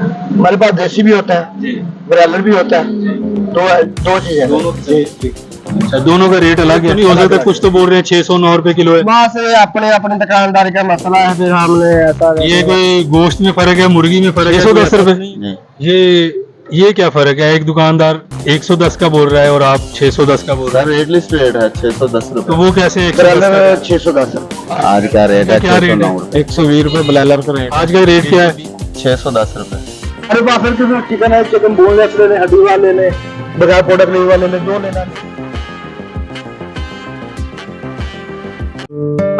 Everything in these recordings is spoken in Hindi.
हमारे पास देसी भी होता है, ब्रायलर भी होता है, दो चीजें दोनों अच्छा, दोनों का रेट अलग है। नहीं हो सकता, कुछ तो बोल रहे हैं 609 रुपए किलो है। बस अपने अपने दुकानदार का मसला है, फिर हमने ऐसा ये कोई गोश्त में फर्क है, मुर्गी में फर्क है? 610 रुपए। ये क्या फर्क है? एक दुकानदार 110 का बोल रहा है और आप 610 का बोल रहे हैं। रेट लिस्ट रेट है 610 रुपए। तो वो कैसे 110 ब्रायलर 610 आज का रेट है क्या रेट है? 120 रुपए ब्रायलर का रेट। आज का रेट क्या है? 610 रुपए। अरे बात है, चिकन है, चिकन बोनलेस लेने, हड्डी वाले लेने, बगैर प्रोडक्ट नहीं वाले लेने, जो लेना।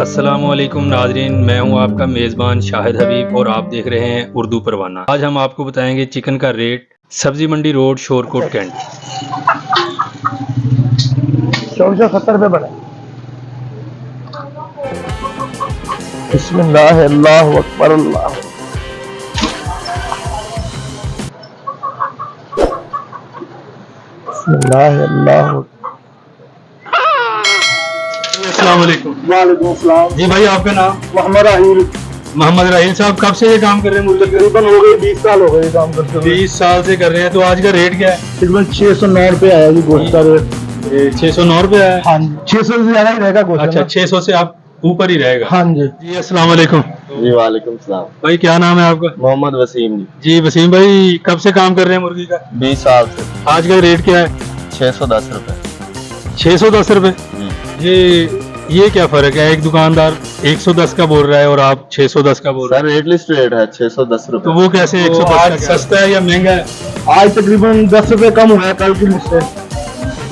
अस्सलामुअलैकुम नाजरीन, मैं हूं आपका मेज़बान शाहिद हबीब और आप देख रहे हैं उर्दू परवाना। आज हम आपको बताएंगे चिकन का रेट सब्जी मंडी रोड, शोरकोट, कैंट। 2470 रुपए बने। बिस्मिल्लाह, अल्लाहु अकबर, अल्लाह। बिस्मिल्लाह, अल्लाह। अस्सलाम वालेकुम। वालेकुम अस्सलाम। जी भाई, आपका नाम? मोहम्मद राहील। मोहम्मद राहील साहब, कब से ये काम कर रहे हैं मुर्गी? तकरीबन हो गए 20 साल हो गए ये काम करते हुए। 20 साल से कर रहे हैं। तो आज का रेट क्या है? तकरीबन 609 रुपए आया जी गोश्त का रेट। 609 रुपए है। हाँ जी, 600 से ज्यादा ही रहेगा गोश्त। अच्छा, 600 से आप ऊपर ही रहेगा। हाँ जी। जी अस्सलाम वालेकुम। जी वालेकुम सलाम। भाई क्या नाम है आपका? मोहम्मद वसीम जी। जी वसीम भाई, कब से काम कर रहे हैं मुर्गी का? 20 साल से। आज का रेट क्या है? 610 रुपए। 610 रुपए। ये क्या फर्क है? एक दुकानदार 110 का बोल रहा है और आप 610 का बोल रहे सर रेट लिस्ट रेट है 610 हैं। रुपए। तो वो कैसे 110 आज का? सस्ता है या महंगा है? आज तकरीबन 10 रुपए कम हुआ है कल की मुझसे।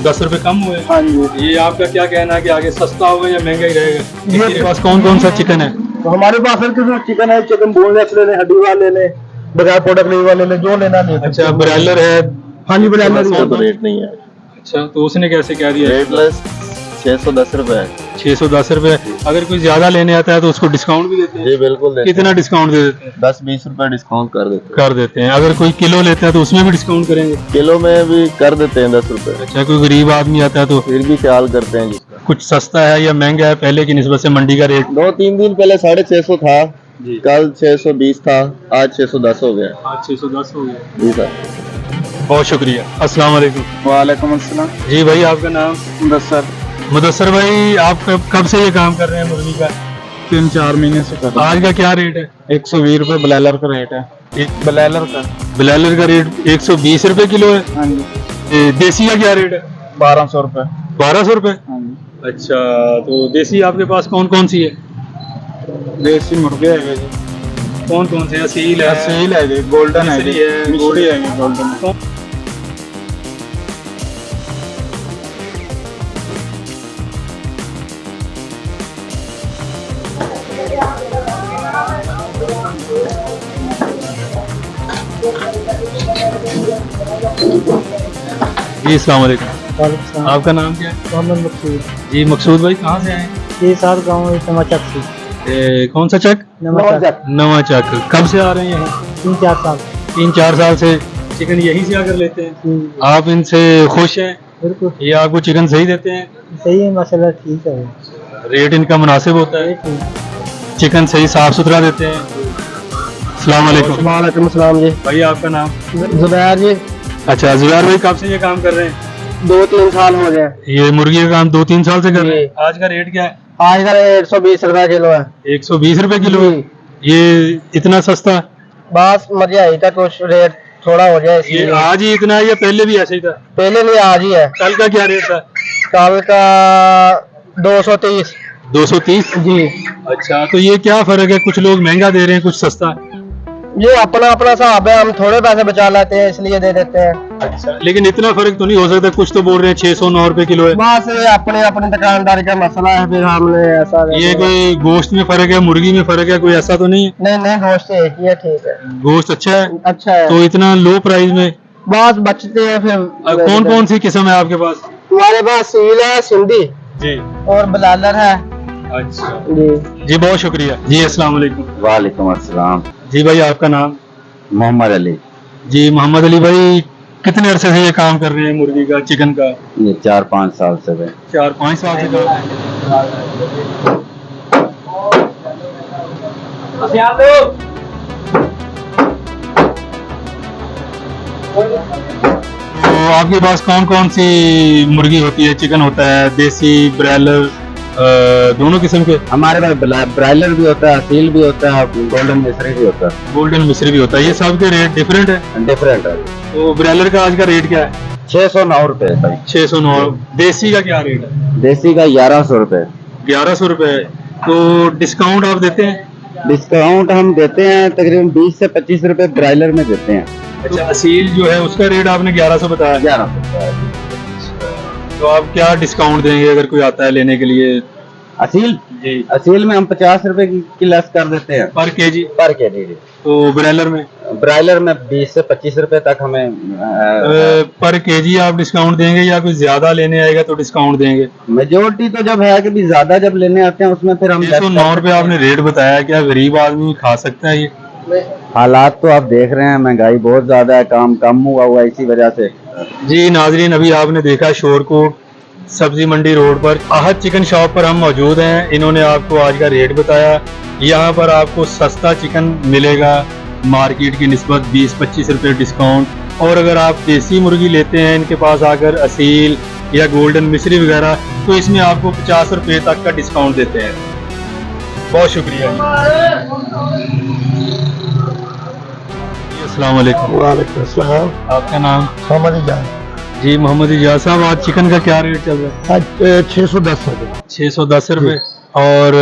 10 रुपए कम हुए। हाँ जी। ये आपका क्या कहना है कि आगे सस्ता होगा या महंगा ही रहेगा? आपके पास कौन कौन सा चिकन है? तो हमारे पास है चिकन है, चिकन बोनलेस लेने, हड्डी वाले लेने, बगैर प्रोडक्ट नहीं वाले लेने, जो लेना ले। अच्छा, ब्रायलर है? हाँ जी, ब्रायलर तो रेट नहीं है। अच्छा, तो उसने कैसे कह दिया? रेट लिस्ट 610 रुपए है। 610 रुपए। अगर कोई ज्यादा लेने आता है तो उसको डिस्काउंट भी देते हैं? जी बिल्कुल देते कितना डिस्काउंट दे देते हैं? 10-20 रुपए डिस्काउंट कर देते हैं। अगर कोई किलो लेता है तो उसमें भी डिस्काउंट करेंगे? किलो में भी कर देते हैं 10 रुपए। अच्छा, कोई गरीब आदमी आता है तो फिर भी ख्याल करते हैं जिसका। कुछ सस्ता है या महंगा है पहले की निस्बत से मंडी का रेट? 2-3 दिन पहले 650 था जी। कल 620 था, आज 610 हो गया। आज 610 हो गया। जी सर। बहुत शुक्रिया। अस्सलाम वालेकुम। वालेकुम अस्सलाम। जी भाई, आपका नाम? मुदस्सर। मुदस्सर भाई, आप कब से ये काम कर रहे हैं मुर्गी का? 3-4 महीने से कर आज का क्या रेट है? 120 रुपए ब्रायलर का रेट है। एक ब्रायलर का। ब्रायलर का रेट 120 रुपए किलो है। हाँ जी। देसी का क्या रेट है? 1200 रुपए। 1200 रुपए। हाँ जी। अच्छा, तो देसी आपके पास कौन कौन सी है? देसी मुर्गे है जी। कौन कौन से? असील है? असील है जी, गोल्डन है जी, मिस्री है, मिस्री है जी, गोल्डन। जी अस्सलाम वालेकुम। आपका नाम क्या है? मोहम्मद मकसूद। जी मकसूद भाई, कहाँ से आए? ये साल गाँव नवाचक से। कौन सा चक? नवाचक। नवा चक। कब से आ रहे हैं यहाँ? 3-4 साल। 3-4 साल से चिकन यहीं से आकर लेते हैं? आप इनसे खुश हैं? बिल्कुल ये आपको चिकन सही देते हैं? सही है, माशाल्लाह ठीक है। रेट इनका मुनासिब होता है? चिकन सही साफ सुथरा देते हैं? अस्सलाम वालेकुम। वालेकुम अस्सलाम जी। भाई, आपका नाम? जुबैर जी। अच्छा, जुबैर भाई, कब से ये काम कर रहे हैं? 2-3 साल हो गए। ये मुर्गी का काम 2-3 साल से कर रहे हैं। आज का रेट क्या है? आज का 120 रुपए किलो है। 120 रुपए किलो है। ये इतना सस्ता? बस मजा आई था, कुछ रेट थोड़ा हो जाए ये इसलिए। आज ही इतना है या पहले भी ऐसे ही था? पहले नहीं, आज ही है। कल का क्या रेट था? कल का 230। 230 जी। अच्छा, तो ये क्या फर्क है? कुछ लोग महंगा दे रहे हैं, कुछ सस्ता। ये अपना अपना हिसाब है, हम थोड़े पैसे बचा लेते हैं इसलिए दे देते हैं। अच्छा, लेकिन इतना फर्क तो नहीं हो सकता? कुछ तो बोल रहे हैं 609 रुपए किलो है। बस अपने अपने दुकानदार का मसला है, फिर हमने ऐसा। ये कोई गोश्त में फर्क है, मुर्गी में फर्क है, कोई ऐसा तो नहीं है? नहीं नहीं, गोश्त एक ही है, ठीक है। गोश्त अच्छा है? अच्छा है। तो इतना लो प्राइस में बस बचते हैं फिर। कौन कौन सी किस्म है आपके पास? हमारे पास सील है, सिंधी जी। और ब्रायलर है। अच्छा जी। जी, बहुत शुक्रिया जी। अस्सलाम वालेकुम। वालेकुम अस्सलाम। जी भाई, आपका नाम? मोहम्मद अली। जी मोहम्मद अली भाई, कितने अरसे से ये काम कर रहे हैं मुर्गी का, चिकन का? ये 4-5 साल से है। 4-5 साल से कर रहे हैं। तो आपके पास कौन कौन सी मुर्गी होती है, चिकन होता है, देसी, ब्रायलर, दोनों किस्म के? हमारे पास ब्रायलर भी होता है, असील भी होता है, गोल्डन मिस्री भी होता है। गोल्डन मिस्री भी होता है। ये सब के रेट डिफरेंट है। डिफरेंट है। तो ब्रायलर का आज का रेट क्या है? 609 रुपए भाई। 609। देसी का क्या रेट है? देसी का 1100 रुपए। 1100 रुपए। तो डिस्काउंट आप देते हैं? डिस्काउंट हम देते हैं तकरीबन 20 से 25 रुपए ब्रायलर में देते हैं। अच्छा, असील जो है उसका रेट आपने 1100 बताया। 1100। तो आप क्या डिस्काउंट देंगे अगर कोई आता है लेने के लिए? असील जी। असील में हम 50 रुपए की लेस कर देते हैं पर केजी? पर केजी। तो ब्रायलर में? ब्रायलर में 20 से 25 रुपए तक हमें पर केजी आप डिस्काउंट देंगे या कोई ज्यादा लेने आएगा तो डिस्काउंट देंगे? मेजोरिटी तो जब है कि भी ज्यादा जब लेने आते हैं उसमें फिर हम 609 रुपए आपने रेट बताया। क्या गरीब आदमी खा सकता है ये? हालात तो आप देख रहे हैं, महंगाई बहुत ज्यादा है, काम कम हुआ इसी वजह से। जी नाजरीन, अभी आपने देखा शोरकोट सब्जी मंडी रोड पर आहद चिकन शॉप पर हम मौजूद हैं। इन्होंने आपको आज का रेट बताया। यहाँ पर आपको सस्ता चिकन मिलेगा मार्केट की निस्बत, 20-25 रुपए डिस्काउंट। और अगर आप देसी मुर्गी लेते हैं इनके पास आकर, असील या गोल्डन मिस्री वगैरह, तो इसमें आपको 50 रुपए तक का डिस्काउंट देते हैं। बहुत शुक्रिया जी। अस्सलाम वालेकुम। वालेकुम अस्सलाम। आपका नाम? मोहम्मद इजाज। जी मोहम्मद इजाज साहब, आज चिकन का क्या रेट चल रहा है? आज 610 रुपए। 610 रुपए। और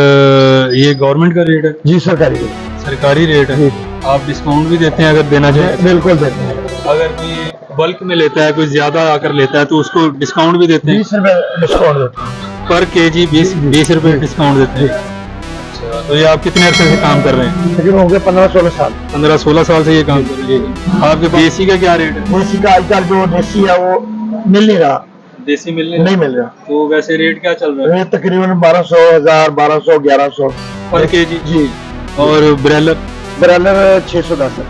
ये गवर्नमेंट का रेट है? जी सरकारी रेट। सरकारी रेट है। आप डिस्काउंट भी देते हैं अगर देना चाहें? बिल्कुल देते हैं। अगर कोई बल्क में लेता है, कोई ज्यादा आकर लेता है तो उसको डिस्काउंट भी देते हैं? 20 रुपए डिस्काउंट देते हैं। पर केजी 20 रुपए डिस्काउंट देते हैं। अच्छा, तो ये आप कितने अरसे से काम कर रहे हैं? तकरीबन हो गए 15-16 साल। 15-16 साल से ये काम कर रहे हैं। आपके पास देसी का क्या रेट है? देसी का आजकल जो देसी है वो मिल नहीं रहा। देसी मिलने नहीं मिल रहा। तो वैसे रेट क्या चल रहा है? रेट तकरीबन 1200, 1000, 1200, 1100 पर केजी? जी। और ब्रायलर? ब्रायलर 610 है।